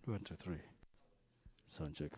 One, two, three. Sound check.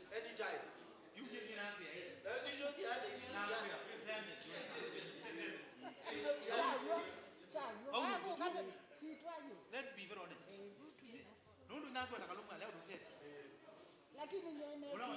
Anytime. You give me an answer. Let's be very honest. No, no, no, no, no, no, no, no,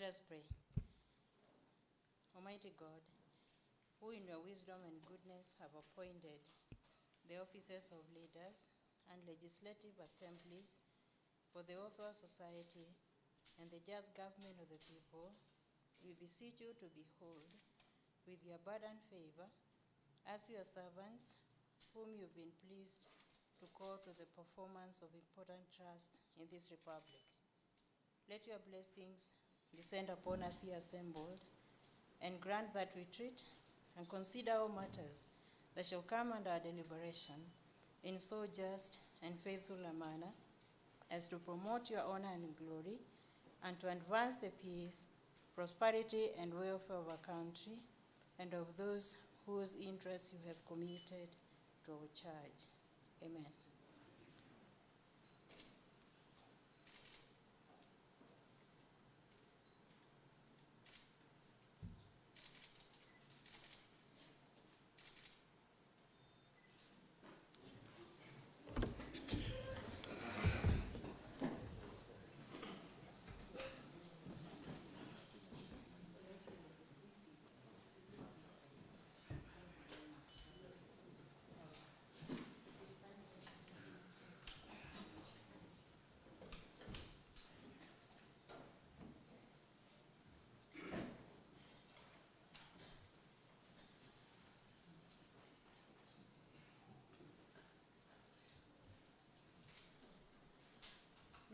us pray. Almighty God, who in your wisdom and goodness have appointed the offices of leaders and legislative assemblies for the welfare of society and the just government of the people, we beseech you to behold with your abundant favor as your servants, whom you've been pleased to call to the performance of important trust in this republic. Let your blessings descend upon us here assembled, and grant that we treat and consider all matters that shall come under our deliberation in so just and faithful a manner as to promote your honor and glory, and to advance the peace, prosperity, and welfare of our country and of those whose interests you have committed to our charge. Amen.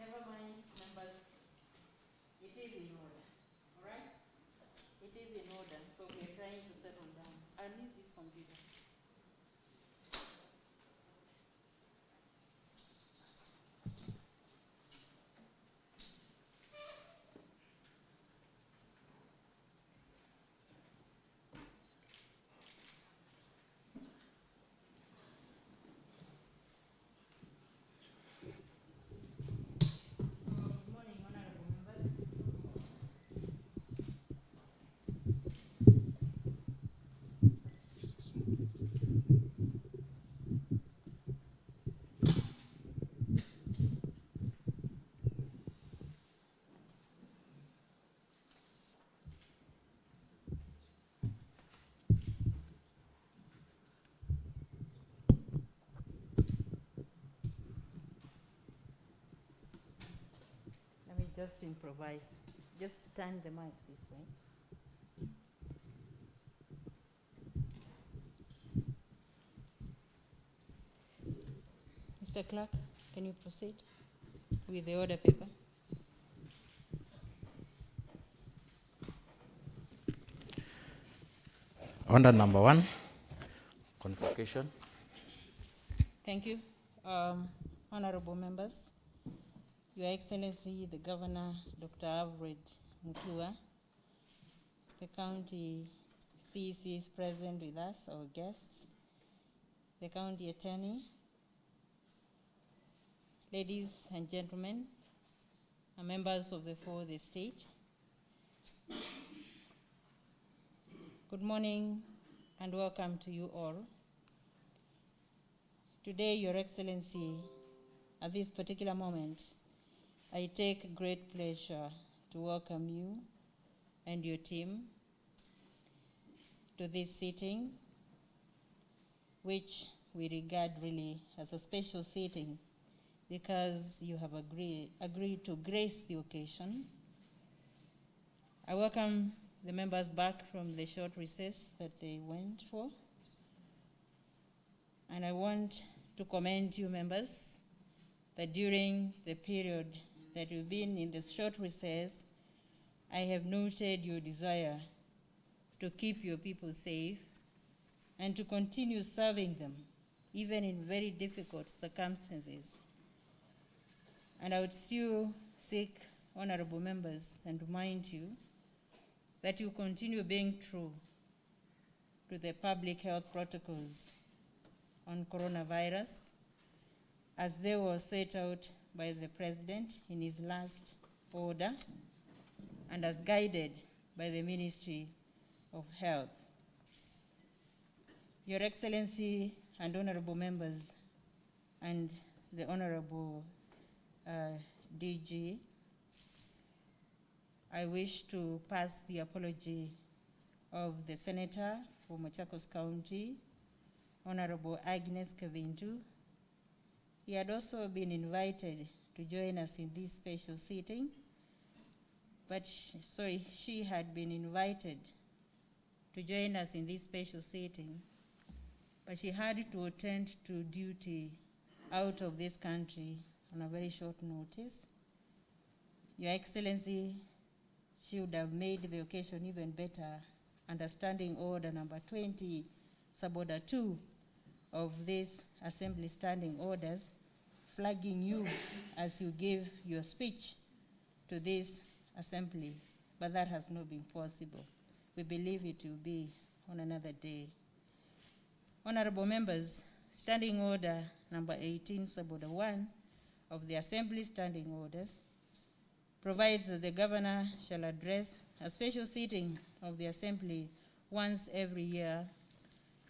Never mind, members. It is in order, all right? It is in order, so we're trying to settle down. I need this computer. Good morning, honorable members. Let me just improvise. Just turn the mic this way. Mr. Clerk, can you proceed with the order paper? Order number 1, convocation. Thank you. Honorable members, Your Excellency, the Governor, Dr. Alfred Mutua, the County CEC is present with us, our guests, the County Attorney, ladies and gentlemen, and members of the fourth estate. Good morning and welcome to you all. Today, Your Excellency, at this particular moment, I take great pleasure to welcome you and your team to this sitting, which we regard really as a special sitting because you have agreed to grace the occasion. I welcome the members back from the short recess that they went for. And I want to commend you members that during the period that you've been in the short recess, I have noted your desire to keep your people safe and to continue serving them, even in very difficult circumstances. And I would still seek, honorable members, and remind you that you continue being true to the public health protocols on coronavirus as they were set out by the President in his last order and as guided by the Ministry of Health. Your Excellency and honorable members and the honorable DG, I wish to pass the apology of the Senator for Machakos County, Honorable Agnes Kavindu. He had also been invited to join us in this special sitting, but she had been invited to join us in this special sitting, but she had to attend to duty out of this country on a very short notice. Your Excellency, she would have made the occasion even better under Standing Order number 20, Suborder 2 of this Assembly Standing Orders, flagging you as you give your speech to this Assembly, but that has not been possible. We believe it will be on another day. Honorable members, Standing Order number 18, Suborder 1 of the Assembly Standing Orders provides that the Governor shall address a special sitting of the Assembly once every year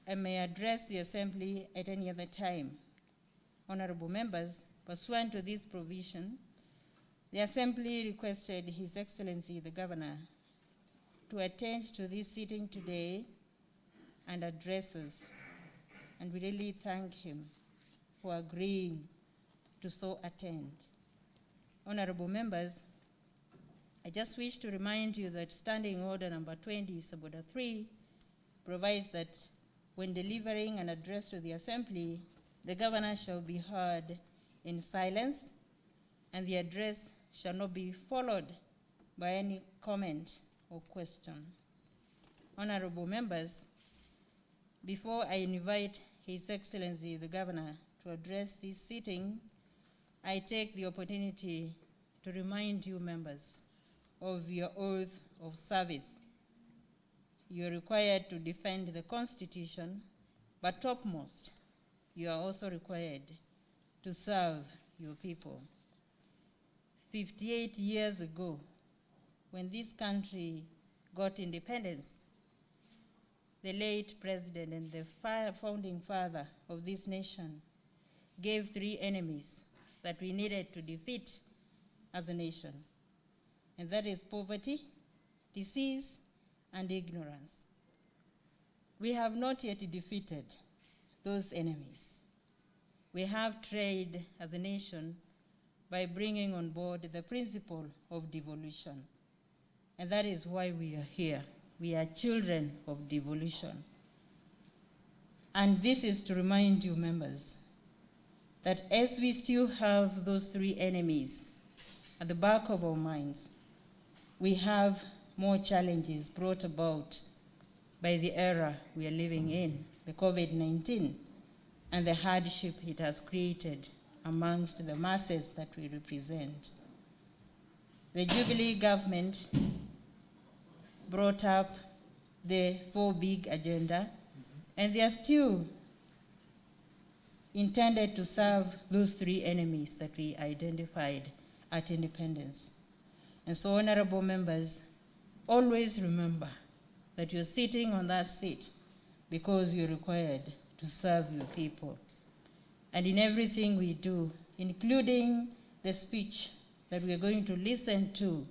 and may address the Assembly at any other time. Honorable members, pursuant to this provision, the Assembly requested His Excellency the Governor to attend to this sitting today and address us, and we really thank him for agreeing to so attend. Honorable members, I just wish to remind you that Standing Order number 20, Suborder 3, provides that when delivering an address to the Assembly, the Governor shall be heard in silence, and the address shall not be followed by any comment or question. Honorable members, before I invite His Excellency the Governor to address this sitting, I take the opportunity to remind you members of your oath of service. You are required to defend the Constitution, but topmost, you are also required to serve your people. 58 years ago, when this country got independence, the late president and the founding father of this nation gave 3 enemies that we needed to defeat as a nation, and that is poverty, disease, and ignorance. We have not yet defeated those enemies. We have tried as a nation by bringing on board the principle of devolution, and that is why we are here. We are children of devolution. And this is to remind you members that as we still have those 3 enemies at the back of our minds, we have more challenges brought about by the era we are living in, the COVID-19, and the hardship it has created amongst the masses that we represent. The Jubilee government brought up the 4 big agenda, and they are still intended to serve those 3 enemies that we identified at independence. And so, honorable members, always remember that you're sitting on that seat because you're required to serve your people. And in everything we do, including the speech that we're going to listen to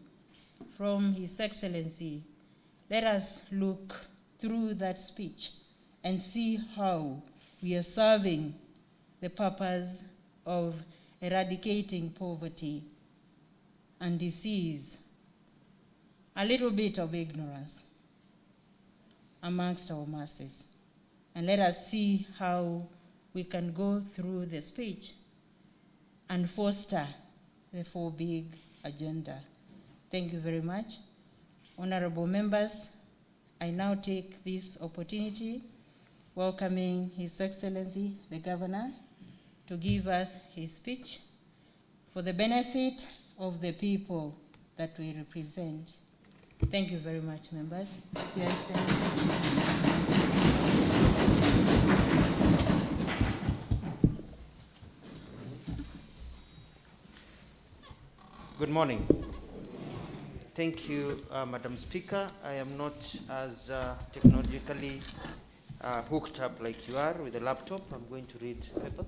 from His Excellency, let us look through that speech and see how we are serving the purpose of eradicating poverty and disease, a little bit of ignorance amongst our masses. And let us see how we can go through the speech and foster the 4 big agenda. Thank you very much. Honorable members, I now take this opportunity welcoming His Excellency the Governor to give us his speech for the benefit of the people that we represent. Thank you very much, members. Your Excellency. Good morning. Thank you, Madam Speaker. I am not as technologically hooked up like you are with a laptop. I'm going to read paper,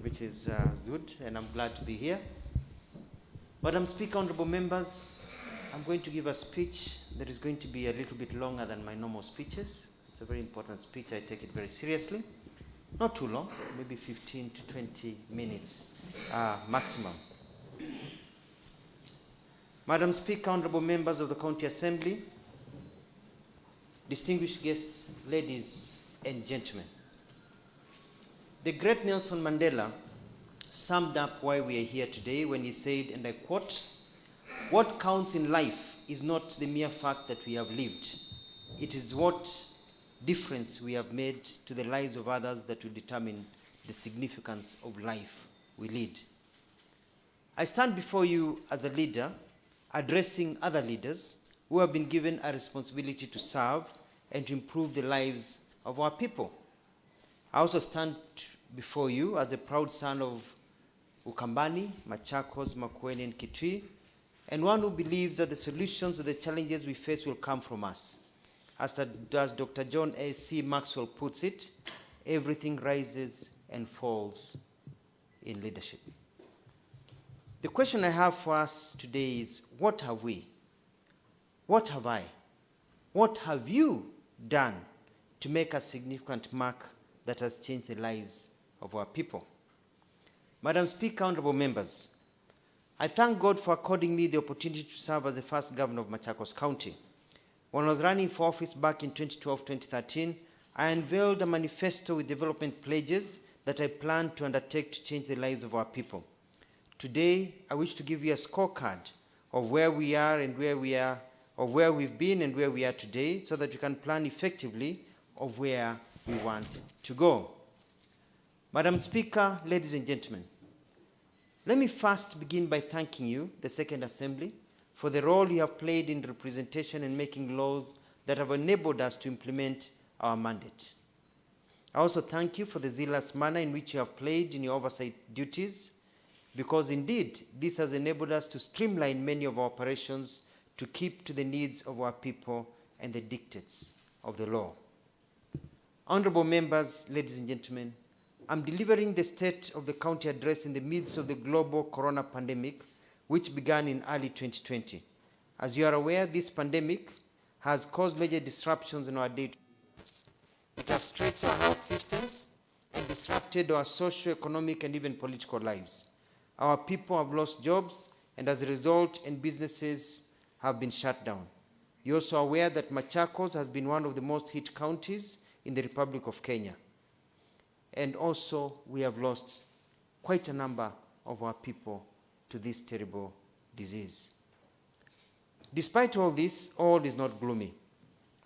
which is good, and I'm glad to be here. Madam Speaker, honorable members, I'm going to give a speech that is going to be a little bit longer than my normal speeches. It's a very important speech. I take it very seriously. Not too long, maybe 15 to 20 minutes maximum. Madam Speaker, honorable members of the County Assembly, distinguished guests, ladies and gentlemen. The great Nelson Mandela summed up why we are here today when he said, and I quote, "What counts in life is not the mere fact that we have lived. It is what difference we have made to the lives of others that will determine the significance of life we lead." I stand before you as a leader, addressing other leaders who have been given a responsibility to serve and to improve the lives of our people. I also stand before you as a proud son of Ukambani, Machakos, Makueni, and Kitui, and one who believes that the solutions to the challenges we face will come from us. As Dr. John A.C. Maxwell puts it, everything rises and falls in leadership. The question I have for us today is, what have we? What have I? What have you done to make a significant mark that has changed the lives of our people? Madam Speaker, honorable members, I thank God for according me the opportunity to serve as the first governor of Machakos County. When I was running for office back in 2012-2013, I unveiled a manifesto with development pledges that I plan to undertake to change the lives of our people. Today, I wish to give you a scorecard of where we are and where we are, of where we've been and where we are today, so that we can plan effectively of where we want to go. Madam Speaker, ladies and gentlemen, let me first begin by thanking you, the Second Assembly, for the role you have played in representation and making laws that have enabled us to implement our mandate. I also thank you for the zealous manner in which you have played in your oversight duties, because indeed this has enabled us to streamline many of our operations to keep to the needs of our people and the dictates of the law. Honorable members, ladies and gentlemen, I'm delivering the State of the County address in the midst of the global corona pandemic, which began in early 2020. As you are aware, this pandemic has caused major disruptions in our day-to-day lives. It has stretched our health systems and disrupted our socio-economic and even political lives. Our people have lost jobs, and as a result, and businesses have been shut down. You're also aware that Machakos has been one of the most hit counties in the Republic of Kenya. And also, we have lost quite a number of our people to this terrible disease. Despite all this, all is not gloomy.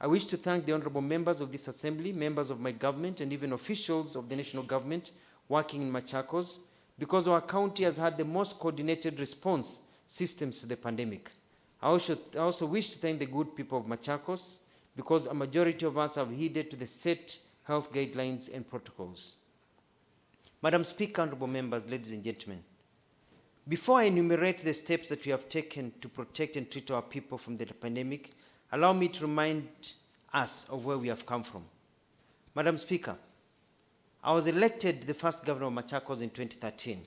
I wish to thank the honorable members of this assembly, members of my government, and even officials of the national government working in Machakos, because our county has had the most coordinated response systems to the pandemic. I also wish to thank the good people of Machakos, because a majority of us have heeded to the set health guidelines and protocols. Madam Speaker, honorable members, ladies and gentlemen, before I enumerate the steps that we have taken to protect and treat our people from the pandemic, allow me to remind us of where we have come from. Madam Speaker, I was elected the first governor of Machakos in 2013.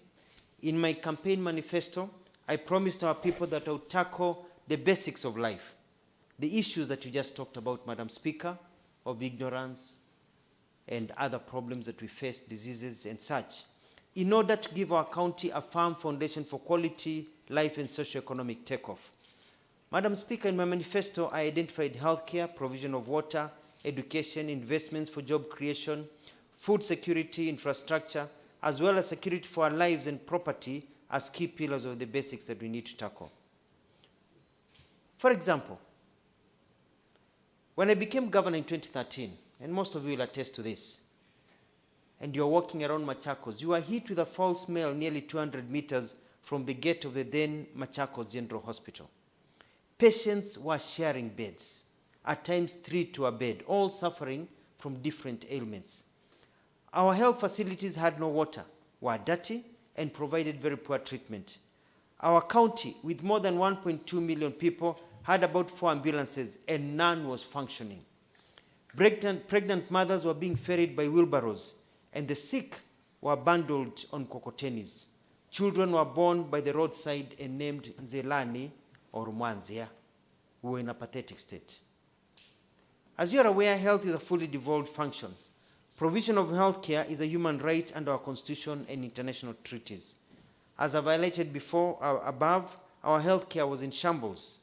In my campaign manifesto, I promised our people that I would tackle the basics of life, the issues that you just talked about, Madam Speaker, of ignorance and other problems that we face, diseases and such, in order to give our county a firm foundation for quality life and socio-economic takeoff. Madam Speaker, in my manifesto, I identified healthcare, provision of water, education, investments for job creation, food security, infrastructure, as well as security for our lives and property as key pillars of the basics that we need to tackle. For example, when I became governor in 2013, and most of you will attest to this, and you're walking around Machakos, you are hit with a foul smell nearly 200 meters from the gate of the then Machakos General Hospital. Patients were sharing beds, at times 3 to a bed, all suffering from different ailments. Our health facilities had no water, were dirty, and provided very poor treatment. Our county, with more than 1.2 million people, had about 4 ambulances, and none was functioning. Pregnant mothers were being ferried by wheelbarrows, and the sick were bundled on kokotenis. Children were born by the roadside and named Nzelani or Mwanzia. we were in a pathetic state. As you are aware, health is a fully devolved function. Provision of health care is a human right under our Constitution and international treaties. As I highlighted before, above, our health care was in shambles.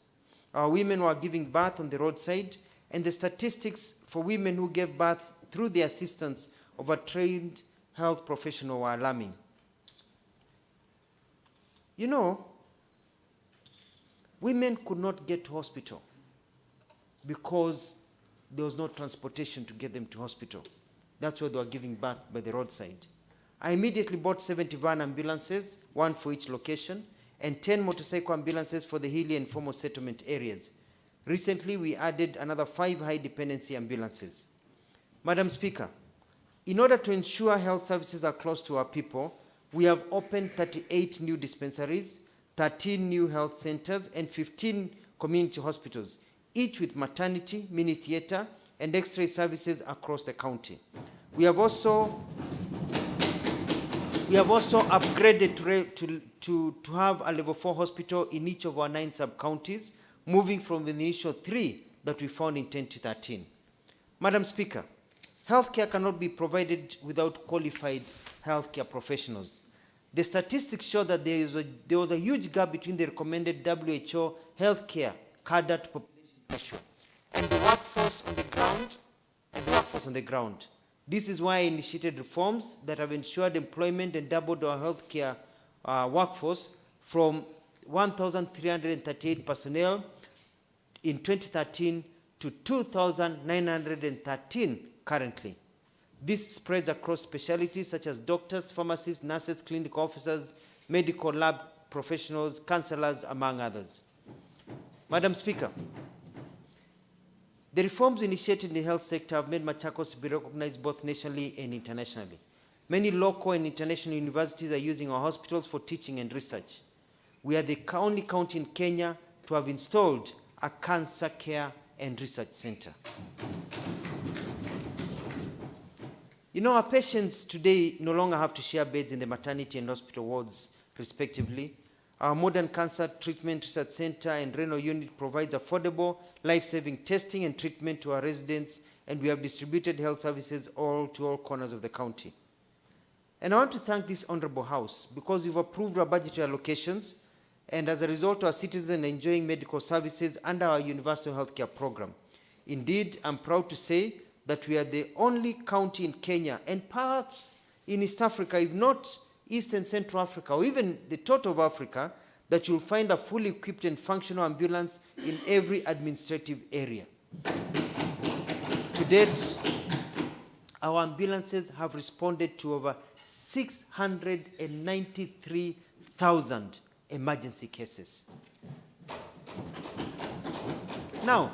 Our women were giving birth on the roadside, and the statistics for women who gave birth through the assistance of a trained health professional were alarming. You know, women could not get to hospital because there was no transportation to get them to hospital. That's why they were giving birth by the roadside. I immediately bought 70 van ambulances, one for each location, and 10 motorcycle ambulances for the hilly and formal settlement areas. Recently, we added another 5 high dependency ambulances. Madam Speaker, in order to ensure health services are close to our people, we have opened 38 new dispensaries, 13 new health centers, and 15 community hospitals, each with maternity, mini theater, and X-ray services across the county. We have also upgraded to have a level 4 hospital in each of our 9 sub-counties, moving from the initial 3 that we found in 2013. Madam Speaker, healthcare cannot be provided without qualified healthcare professionals. The statistics show that there was a huge gap between the recommended WHO healthcare cadre to population ratio and the workforce on the ground. This is why I initiated reforms that have ensured employment and doubled our healthcare workforce from 1,338 personnel in 2013 to 2,913 currently. This spreads across specialties such as doctors, pharmacists, nurses, clinical officers, medical lab professionals, counselors, among others. Madam Speaker, the reforms initiated in the health sector have made Machakos to be recognized both nationally and internationally. Many local and international universities are using our hospitals for teaching and research. We are the only county in Kenya to have installed a cancer care and research center. You know, our patients today no longer have to share beds in the maternity and hospital wards, respectively. Our modern cancer treatment research center and renal unit provides affordable, life-saving testing and treatment to our residents, and we have distributed health services to all corners of the county. And I want to thank this Honorable House because you've approved our budgetary allocations, and as a result, our citizens are enjoying medical services under our universal healthcare program. Indeed, I'm proud to say that we are the only county in Kenya, and perhaps in East Africa, if not East and Central Africa, or even the total of Africa, that you'll find a fully equipped and functional ambulance in every administrative area. To date, our ambulances have responded to over 693,000 emergency cases. Now,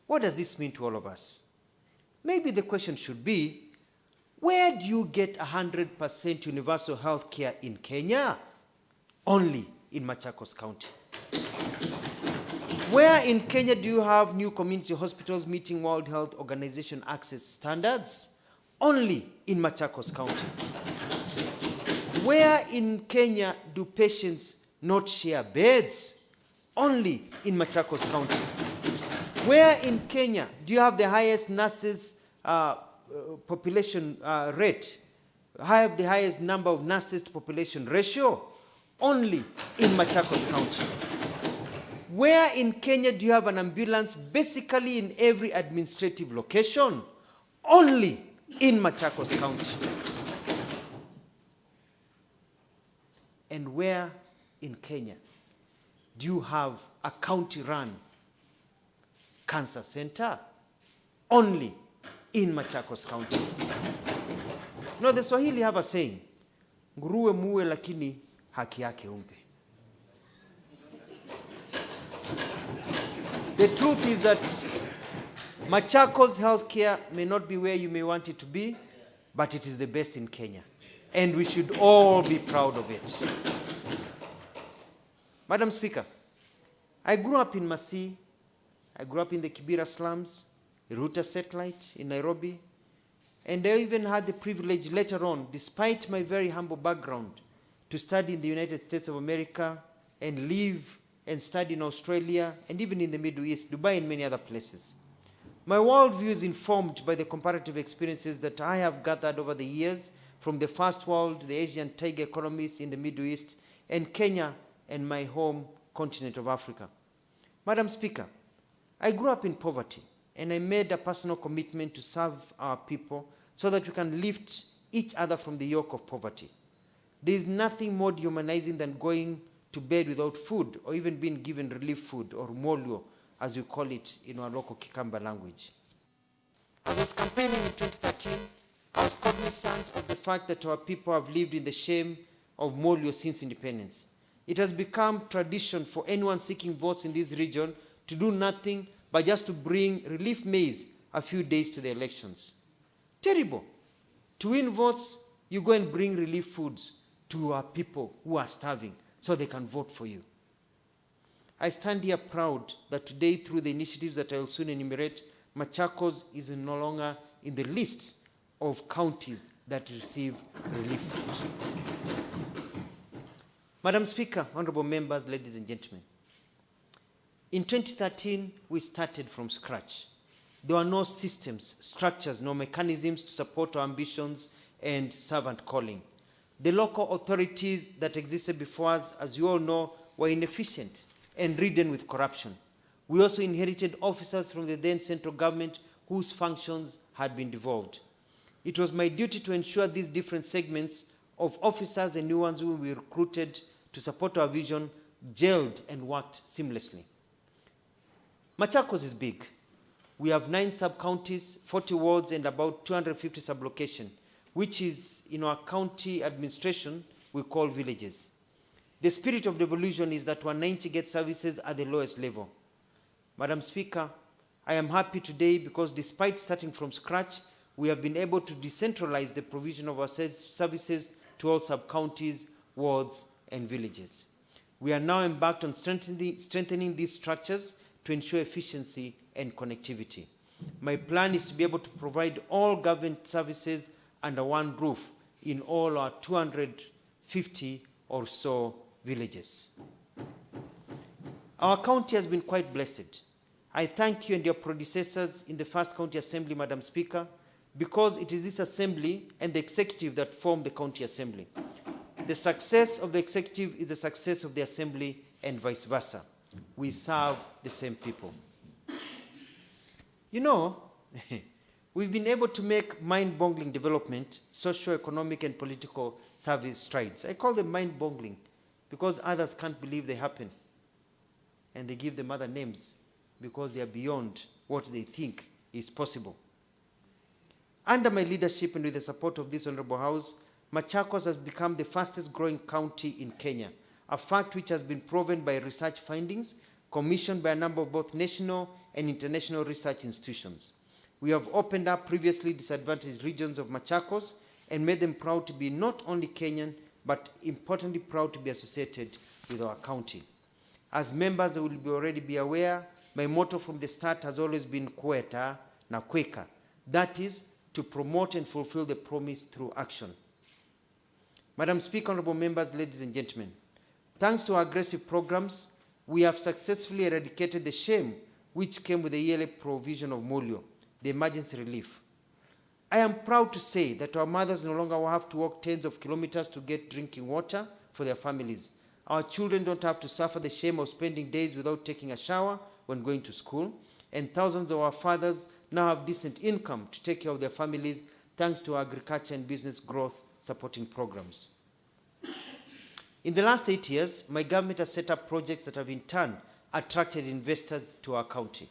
what does this mean to all of us? Maybe the question should be, where do you get 100% universal health care in Kenya? Only in Machakos County. Where in Kenya do you have new community hospitals meeting World Health Organization access standards? Only in Machakos County. Where in Kenya do patients not share beds? Only in Machakos County. Where in Kenya do you have the highest nurses population rate? Have the highest number of nurses to population ratio? Only in Machakos County. Where in Kenya do you have an ambulance basically in every administrative location? Only in Machakos County. And where in Kenya do you have a county-run cancer center? Only in Machakos County. Now the Swahili have a saying, nguruwe muwe lakini haki yake umpe. The truth is that Machakos healthcare may not be where you may want it to be, but it is the best in Kenya. And we should all be proud of it. Madam Speaker, I grew up in Masii. I grew up in the Kibera slums, Ruta Satellite in Nairobi, and I even had the privilege later on, despite my very humble background, to study in the United States of America and live and studied in Australia and even in the Middle East, Dubai and many other places. My worldview is informed by the comparative experiences that I have gathered over the years from the first world, the Asian tiger economies in the Middle East, and Kenya and my home continent of Africa. Madam Speaker, I grew up in poverty, and I made a personal commitment to serve our people so that we can lift each other from the yoke of poverty. There is nothing more dehumanizing than going to bed without food or even being given relief food, or molio, as we call it in our local Kikamba language. As I was campaigning in 2013, I was cognizant of the fact that our people have lived in the shame of molio since independence. It has become tradition for anyone seeking votes in this region to do nothing but just to bring relief maize a few days to the elections. Terrible. To win votes, you go and bring relief foods to our people who are starving so they can vote for you. I stand here proud that today, through the initiatives that I will soon enumerate, Machakos is no longer in the list of counties that receive relief food. Madam Speaker, honorable members, ladies and gentlemen, in 2013, we started from scratch. There were no systems, structures, no mechanisms to support our ambitions and servant calling. The local authorities that existed before us, as you all know, were inefficient and ridden with corruption. We also inherited officers from the then central government whose functions had been devolved. It was my duty to ensure these different segments of officers and new ones who we recruited to support our vision gelled and worked seamlessly. Machakos is big. We have 9 sub-counties, 40 wards, and about 250 sub-locations, which is, in our county administration, we call villages. The spirit of devolution is that wananchi get services at the lowest level. Madam Speaker, I am happy today because despite starting from scratch, we have been able to decentralize the provision of our services to all sub-counties, wards, and villages. We are now embarked on strengthening these structures to ensure efficiency and connectivity. My plan is to be able to provide all government services under one roof in all our 250 or so villages. Our county has been quite blessed. I thank you and your predecessors in the first county assembly, Madam Speaker, because it is this assembly and the executive that form the county assembly. The success of the executive is the success of the assembly and vice versa. We serve the same people. You know, we've been able to make mind-boggling development, socio-economic and political service strides. I call them mind-boggling because others can't believe they happen. And they give them other names because they are beyond what they think is possible. Under my leadership and with the support of this Honorable House, Machakos has become the fastest growing county in Kenya, a fact which has been proven by research findings commissioned by a number of both national and international research institutions. We have opened up previously disadvantaged regions of Machakos and made them proud to be not only Kenyan, but importantly proud to be associated with our county. As members will already be aware, my motto from the start has always been Kweta na Kweka. That is, to promote and fulfill the promise through action. Madam Speaker, honorable members, ladies and gentlemen, thanks to our aggressive programs, we have successfully eradicated the shame which came with the yearly provision of molio, the emergency relief. I am proud to say that our mothers no longer will have to walk tens of kilometers to get drinking water for their families. Our children don't have to suffer the shame of spending days without taking a shower when going to school, and thousands of our fathers now have decent income to take care of their families thanks to our agriculture and business growth supporting programs. In the last 8 years, my government has set up projects that have in turn attracted investors to our county.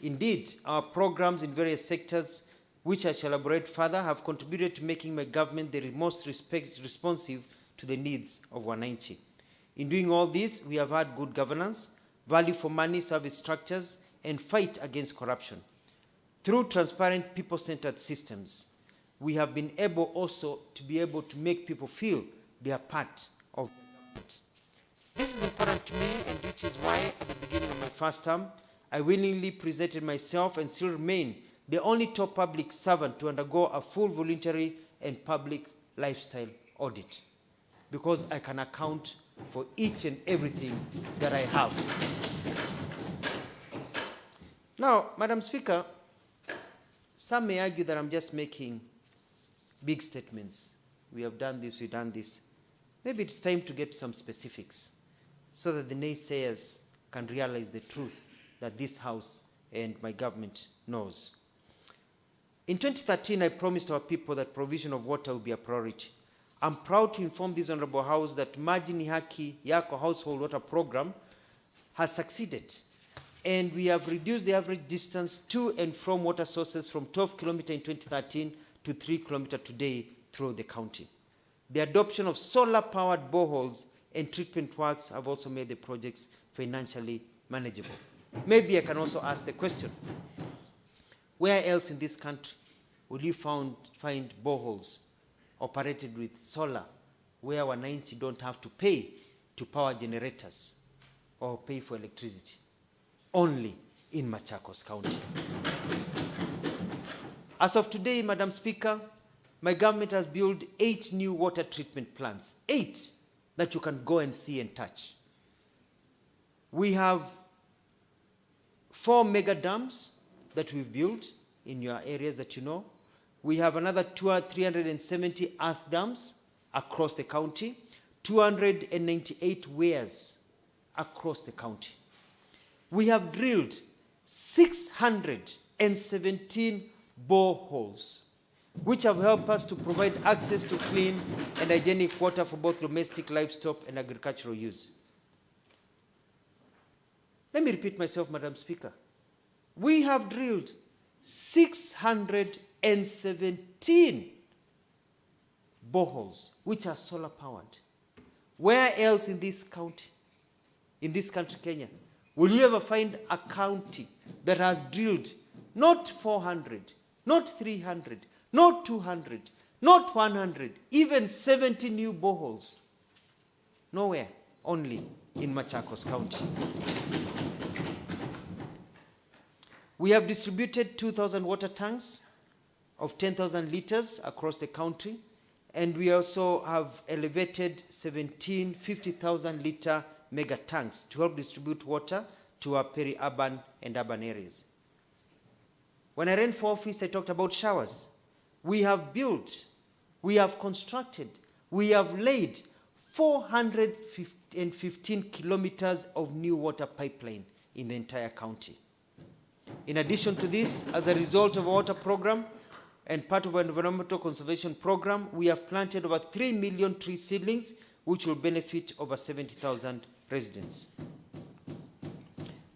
Indeed, our programs in various sectors, which I shall elaborate further, have contributed to making my government the most responsive to the needs of wananchi. In doing all this, we have had good governance, value for money service structures, and fight against corruption. Through transparent, people-centered systems, we have been able also to make people feel they are part of the government. This is important to me, and which is why at the beginning of my first term, I willingly presented myself and still remain the only top public servant to undergo a full voluntary and public lifestyle audit, because I can account for each and everything that I have. Now, Madam Speaker, some may argue that I'm just making big statements. We have done this, we've done this. Maybe it's time to get some specifics so that the naysayers can realize the truth that this House and my government knows. In 2013, I promised our people that provision of water will be a priority. I'm proud to inform this Honorable House that Maji ni Haki Yako Household Water Program has succeeded. And we have reduced the average distance to and from water sources from 12 kilometers in 2013 to 3 kilometers today through the county. The adoption of solar-powered boreholes and treatment works have also made the projects financially manageable. Maybe I can also ask the question, where else in this country will you find boreholes operated with solar, where wananchi don't have to pay to power generators or pay for electricity? Only in Machakos County. As of today, Madam Speaker, my government has built 8 new water treatment plants, 8 that you can go and see and touch. We have 4 mega dams that we've built in your areas that you know. We have another 370 earth dams across the county, 298 weirs across the county. We have drilled 617 boreholes, which have helped us to provide access to clean and hygienic water for both domestic, livestock, and agricultural use. Let me repeat myself, Madam Speaker. We have drilled 617 boreholes, which are solar powered. Where else in this county, Kenya, will you ever find a county that has drilled not 400, not 300, not 200, not 100, even 70 new boreholes? Nowhere, only in Machakos County. We have distributed 2,000 water tanks of 10,000 liters across the country, and we also have elevated 17 50,000 liter mega tanks to help distribute water to our peri-urban and urban areas. When I ran for office, I talked about showers. We have built, we have constructed, we have laid 415 kilometers of new water pipeline in the entire county. In addition to this, as a result of our water program and part of our environmental conservation program, we have planted over 3 million tree seedlings, which will benefit over 70,000 residents.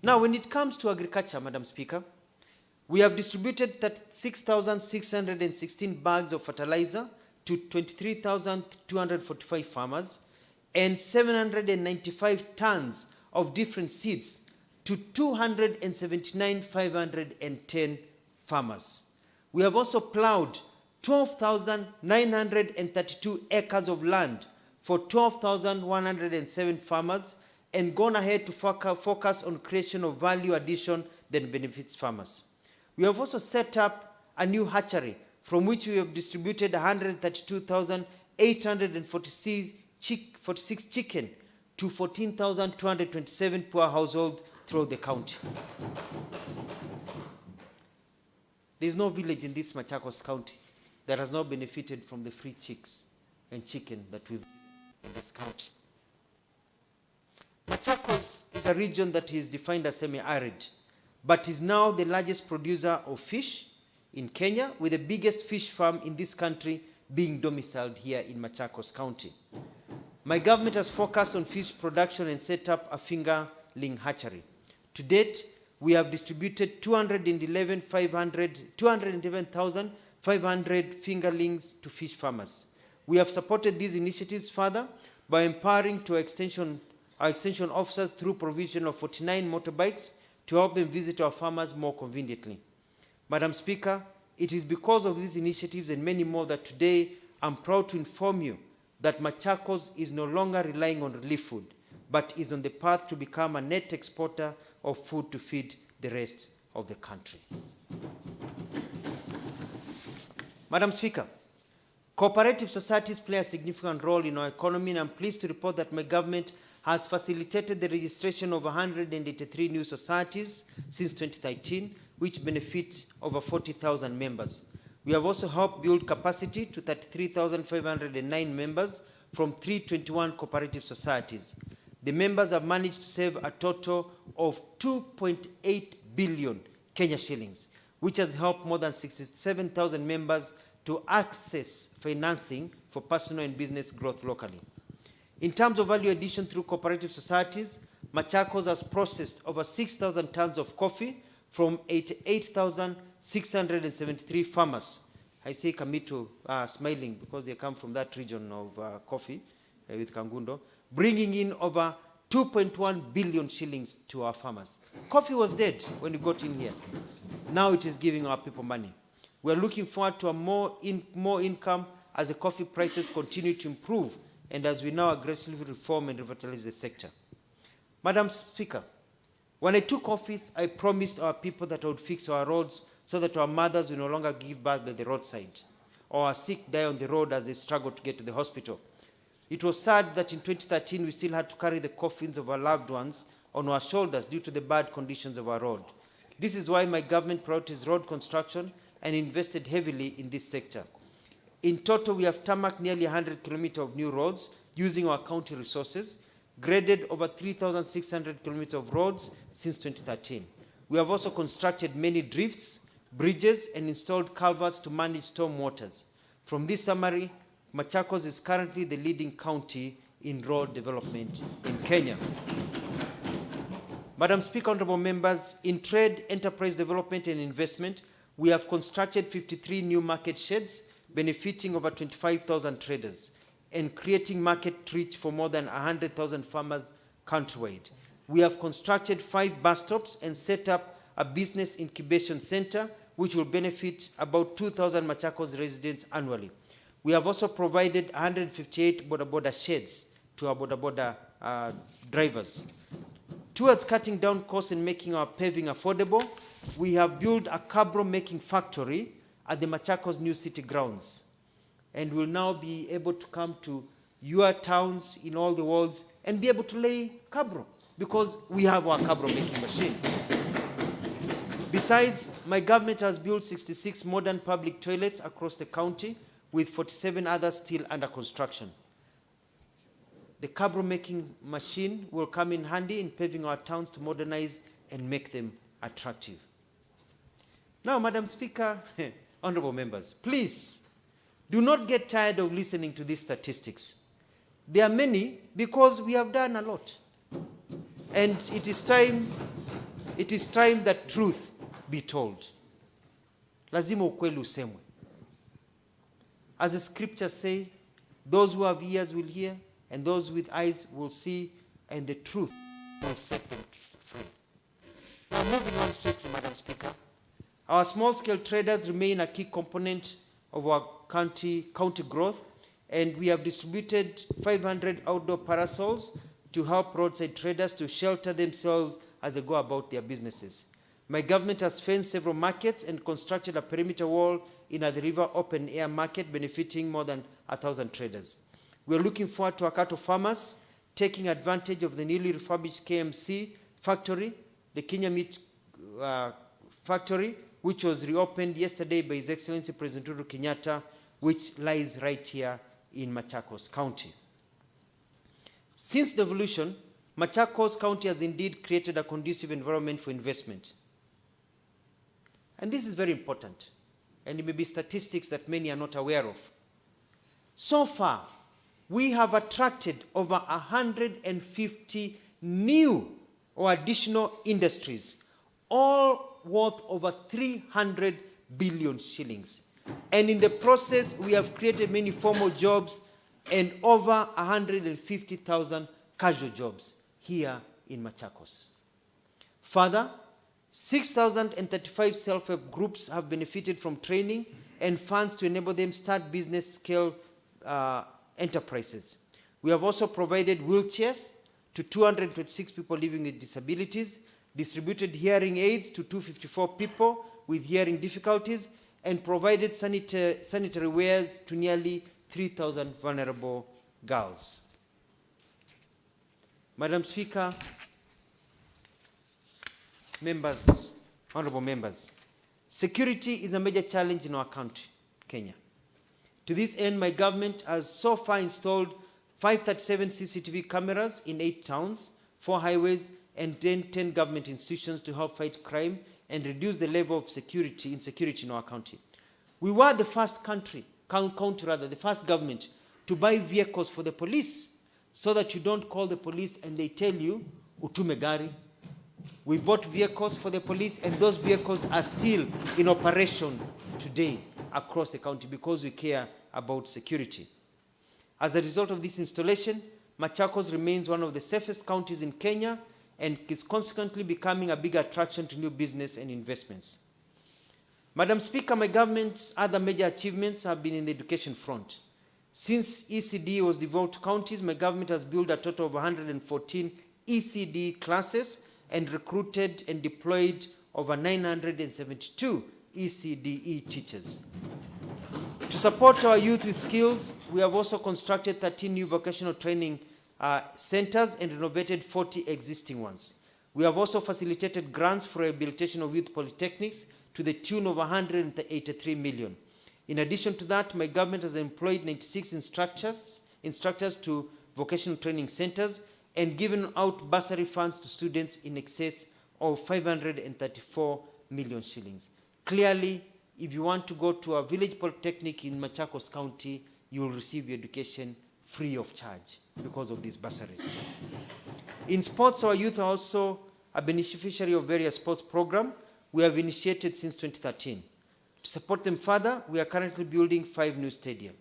Now, when it comes to agriculture, Madam Speaker, we have distributed 36,616 bags of fertilizer to 23,245 farmers and 795 tons of different seeds to 279,510 farmers. We have also plowed 12,932 acres of land for 12,107 farmers and gone ahead to focus on creation of value addition that benefits farmers. We have also set up a new hatchery from which we have distributed 132,846 chicken to 14,227 poor households throughout the county. There is no village in this Machakos County that has not benefited from the free chicks and chicken that we've in this county. Machakos is a region that is defined as semi-arid, but is now the largest producer of fish in Kenya, with the biggest fish farm in this country being domiciled here in Machakos County. My government has focused on fish production and set up a fingerling hatchery. To date, we have distributed 211,500 fingerlings to fish farmers. We have supported these initiatives further by empowering our extension officers through provision of 49 motorbikes to help them visit our farmers more conveniently. Madam Speaker, it is because of these initiatives and many more that today I'm proud to inform you that Machakos is no longer relying on relief food, but is on the path to become a net exporter of food to feed the rest of the country. Madam Speaker, Cooperative societies play a significant role in our economy, and I'm pleased to report that my government has facilitated the registration of 183 new societies since 2013, which benefit over 40,000 members. We have also helped build capacity to 33,509 members from 321 cooperative societies. The members have managed to save a total of 2.8 billion Kenya shillings, which has helped more than 67,000 members to access financing for personal and business growth locally. In terms of value addition through cooperative societies, Machakos has processed over 6,000 tons of coffee from 88,673 farmers. I say Kamitu smiling because they come from that region of coffee with Kangundo, bringing in over 2.1 billion shillings to our farmers. Coffee was dead when we got in here. Now it is giving our people money. We are looking forward to a more income as the coffee prices continue to improve and as we now aggressively reform and revitalize the sector. Madam Speaker, when I took office, I promised our people that I would fix our roads so that our mothers will no longer give birth by the roadside or our sick die on the road as they struggle to get to the hospital. It was sad that in 2013 we still had to carry the coffins of our loved ones on our shoulders due to the bad conditions of our road. This is why my government prioritized road construction and invested heavily in this sector. In total, we have tarmacked nearly 100 kilometers of new roads using our county resources, graded over 3,600 kilometers of roads since 2013. We have also constructed many drifts, bridges, and installed culverts to manage storm waters. From this summary, Machakos is currently the leading county in road development in Kenya. Madam Speaker, honorable members, in trade, enterprise development, and investment, we have constructed 53 new market sheds, benefiting over 25,000 traders and creating market reach for more than 100,000 farmers countrywide. We have constructed 5 bus stops and set up a business incubation center, which will benefit about 2,000 Machakos residents annually. We have also provided 158 boda sheds to our boda drivers. Towards cutting down costs and making our paving affordable, we have built a cabro making factory at the Machakos new city grounds, and will now be able to come to your towns in all the worlds and be able to lay cabro because we have our cabro making machine. Besides, my government has built 66 modern public toilets across the county, with 47 others still under construction. The cabro making machine will come in handy in paving our towns to modernize and make them attractive. Now, Madam Speaker, honorable members, please do not get tired of listening to these statistics. There are many because we have done a lot. And it is time that truth be told. Lazima ukweli usemwe. As the scriptures say, those who have ears will hear, and those with eyes will see, and the truth will set them free. Now, moving on swiftly, Madam Speaker. Our small-scale traders remain a key component of our county growth, and we have distributed 500 outdoor parasols to help roadside traders to shelter themselves as they go about their businesses. My government has fenced several markets and constructed a perimeter wall in the River Open Air Market, benefiting more than 1,000 traders. We are looking forward to Akato farmers taking advantage of the newly refurbished KMC factory, the Kenya Meat Factory, which was reopened yesterday by His Excellency President Uhuru Kenyatta, which lies right here in Machakos County. Since devolution, Machakos County has indeed created a conducive environment for investment. And this is very important, and it may be statistics that many are not aware of. So far, we have attracted over 150 new or additional industries, all worth over 300 billion shillings. And in the process, we have created many formal jobs and over 150,000 casual jobs here in Machakos. Further, 6,035 self-help groups have benefited from training and funds to enable them start business scale enterprises. We have also provided wheelchairs to 226 people living with disabilities, distributed hearing aids to 254 people with hearing difficulties, and provided sanitary wares to nearly 3,000 vulnerable girls. Madam Speaker, members, honorable members, security is a major challenge in our country, Kenya. To this end, my government has so far installed 537 CCTV cameras in 8 towns, 4 highways, and 10 government institutions to help fight crime and reduce the level of insecurity in our country. We were the first the first government to buy vehicles for the police so that you don't call the police and they tell you, utume gari. We bought vehicles for the police, and those vehicles are still in operation today across the county because we care about security. As a result of this installation, Machakos remains one of the safest counties in Kenya and is consequently becoming a big attraction to new business and investments. Madam Speaker, my government's other major achievements have been in the education front. Since ECD was devolved to counties, my government has built a total of 114 ECD classes and recruited and deployed over 972 ECDE teachers. To support our youth with skills, we have also constructed 13 new vocational training centers and renovated 40 existing ones. We have also facilitated grants for rehabilitation of youth polytechnics to the tune of 183 million. In addition to that, my government has employed 96 instructors to vocational training centers and given out bursary funds to students in excess of 534 million shillings. Clearly, if you want to go to a village polytechnic in Machakos County, you will receive your education free of charge because of these bursaries. In sports, our youth are also a beneficiary of various sports programs we have initiated since 2013. To support them further, we are currently building 5 new stadiums: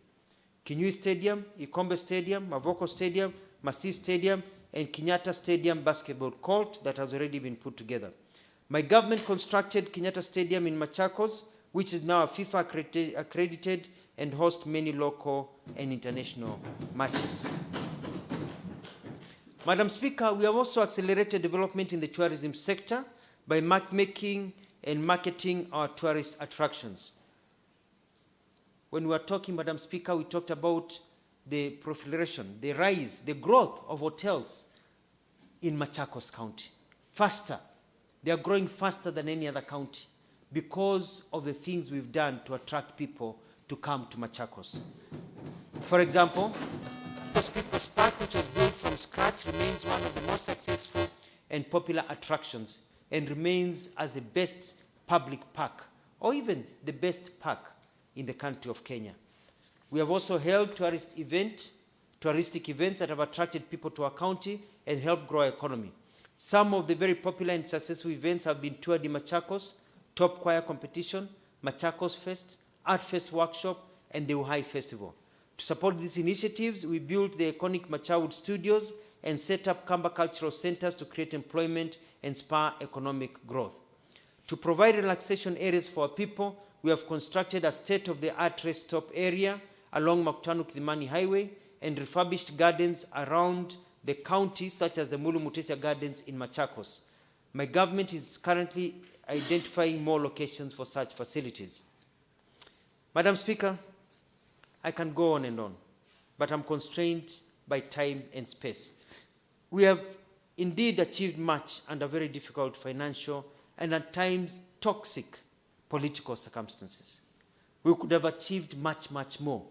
Kinyui Stadium, Ikombe Stadium, Mavoko Stadium, Masi Stadium, and Kenyatta Stadium basketball court that has already been put together. My government constructed Kenyatta Stadium in Machakos, which is now a FIFA accredited and hosts many local and international matches. Madam Speaker, we have also accelerated development in the tourism sector by making and marketing our tourist attractions. When we were talking, Madam Speaker, we talked about the proliferation, the rise, the growth of hotels in Machakos County. Faster. They are growing faster than any other county because of the things we've done to attract people to come to Machakos. For example, People's Park, which was built from scratch, remains one of the most successful and popular attractions and remains as the best public park, or even the best park in the country of Kenya. We have also held touristic events that have attracted people to our county and helped grow our economy. Some of the very popular and successful events have been Tour de Machakos, Top Choir Competition, Machakos Fest, Art Fest Workshop, and the Uhai Festival. To support these initiatives, we built the iconic Machawood Studios and set up Kamba Cultural Centers to create employment and spur economic growth. To provide relaxation areas for our people, we have constructed a state-of-the-art rest stop area along Makutano-Kilimani Highway and refurbished gardens around the county, such as the Mulu Mutesia Gardens in Machakos. My government is currently identifying more locations for such facilities. Madam Speaker, I can go on and on, but I'm constrained by time and space. We have indeed achieved much under very difficult financial and at times toxic political circumstances. We could have achieved much, much more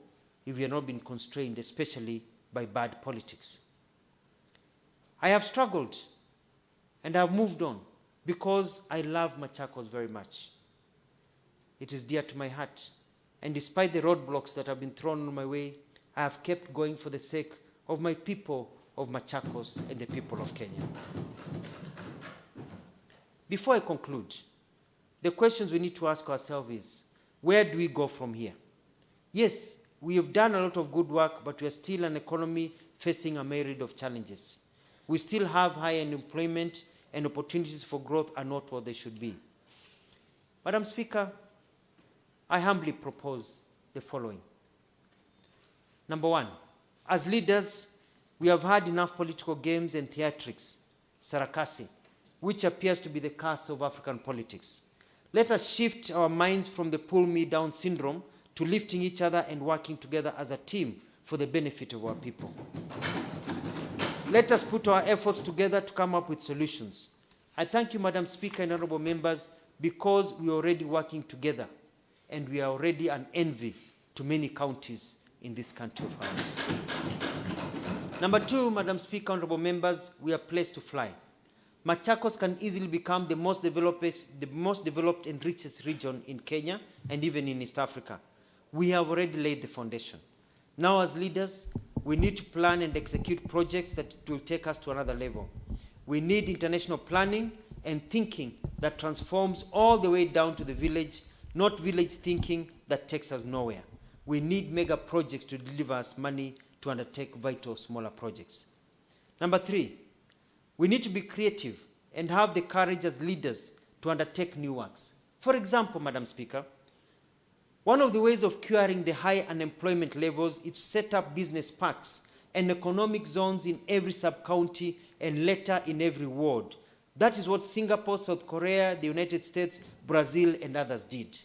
if we had not been constrained, especially by bad politics. I have struggled and I have moved on because I love Machakos very much. It is dear to my heart. And despite the roadblocks that have been thrown on my way, I have kept going for the sake of my people of Machakos and the people of Kenya. Before I conclude, the questions we need to ask ourselves is, where do we go from here? Yes, we have done a lot of good work, but we are still an economy facing a myriad of challenges. We still have high unemployment, and opportunities for growth are not what they should be. Madam Speaker, I humbly propose the following. Number one, as leaders, we have had enough political games and theatrics, sarakasi, which appears to be the curse of African politics. Let us shift our minds from the pull me down syndrome to lifting each other and working together as a team for the benefit of our people. Let us put our efforts together to come up with solutions. I thank you, Madam Speaker and honorable members, because we are already working together and we are already an envy to many counties in this country of ours. Number two, Madam Speaker, honorable members, we are placed to fly. Machakos can easily become the most developed and richest region in Kenya and even in East Africa. We have already laid the foundation. Now as leaders, we need to plan and execute projects that will take us to another level. We need international planning and thinking that transforms all the way down to the village, not village thinking that takes us nowhere. We need mega projects to deliver us money to undertake vital smaller projects. Number three, we need to be creative and have the courage as leaders to undertake new works. For example, Madam Speaker, one of the ways of curing the high unemployment levels is to set up business parks and economic zones in every sub-county and later in every ward. That is what Singapore, South Korea, the United States, Brazil, and others did.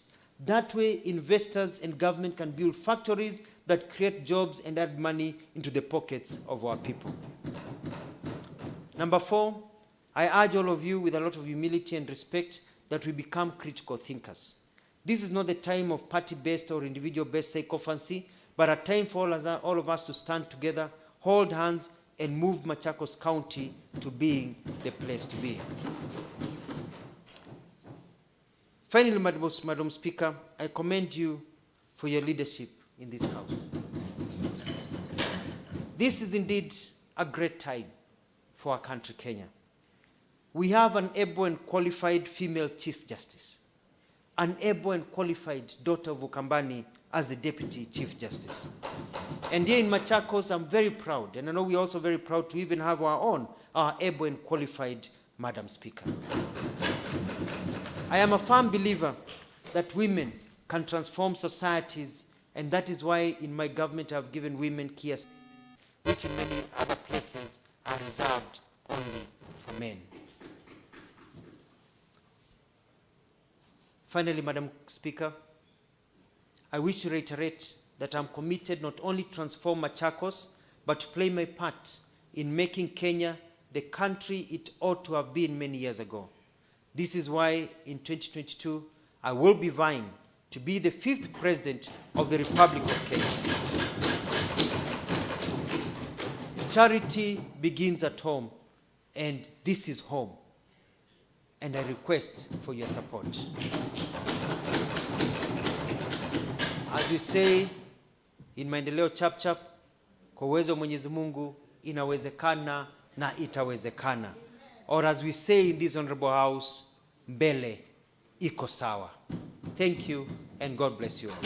That way, investors and government can build factories that create jobs and add money into the pockets of our people. Number four, I urge all of you with a lot of humility and respect that we become critical thinkers. This is not the time of party-based or individual-based sycophancy, but a time for all of us to stand together, hold hands, and move Machakos County to being the place to be. Finally, Madam Speaker, I commend you for your leadership in this House. This is indeed a great time for our country, Kenya. We have an able and qualified female Chief Justice, an able and qualified daughter of Ukambani as the Deputy Chief Justice. And here in Machakos, I'm very proud, and I know we're also very proud to even have our able and qualified Madam Speaker. I am a firm believer that women can transform societies, and that is why in my government I've given women key assignments, which in many other places are reserved only for men. Finally, Madam Speaker, I wish to reiterate that I'm committed not only to transform Machakos, but to play my part in making Kenya the country it ought to have been many years ago. This is why in 2022, I will be vying to be the 5th President of the Republic of Kenya. Charity begins at home, and this is home. And I request for your support. As we say in Maendeleo Chap Chap, kwa uwezo wa Mwenyezi Mungu inawezekana na itawezekana. Or as we say in this honorable house, mbele iko sawa. Thank you and God bless you all.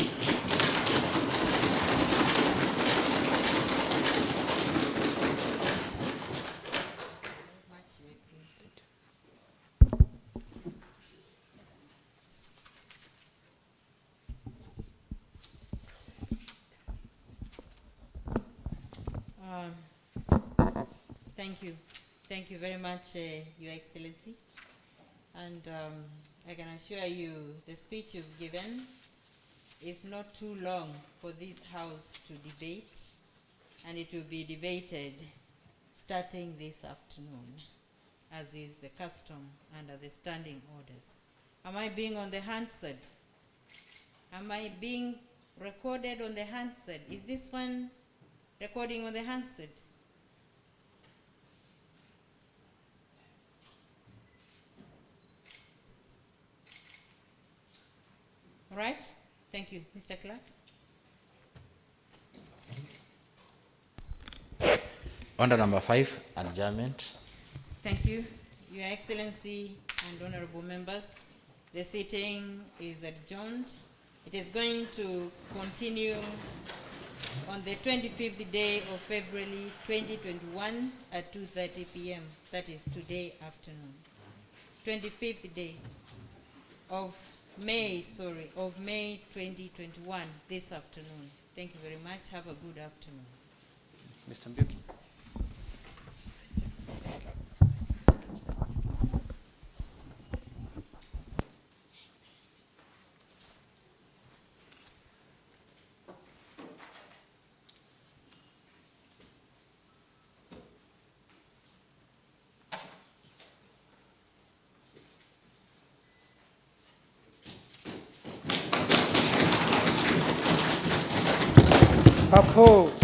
Thank you. Thank you very much, Your Excellency. And I can assure you the speech you've given is not too long for this House to debate, and it will be debated starting this afternoon, as is the custom under the standing orders. Am I being on the handset? Am I being recorded on the handset? Is this one recording on the handset? All right, thank you. Mr. Clark. Order number 5, adjournment. Thank you, Your Excellency and honorable members. The sitting is adjourned. It is going to continue on the 25th day of February 2021 at 2:30 p.m. That is today afternoon. 25th day of May 2021, this afternoon. Thank you very much. Have a good afternoon. Mr. Mbuki. Opposed?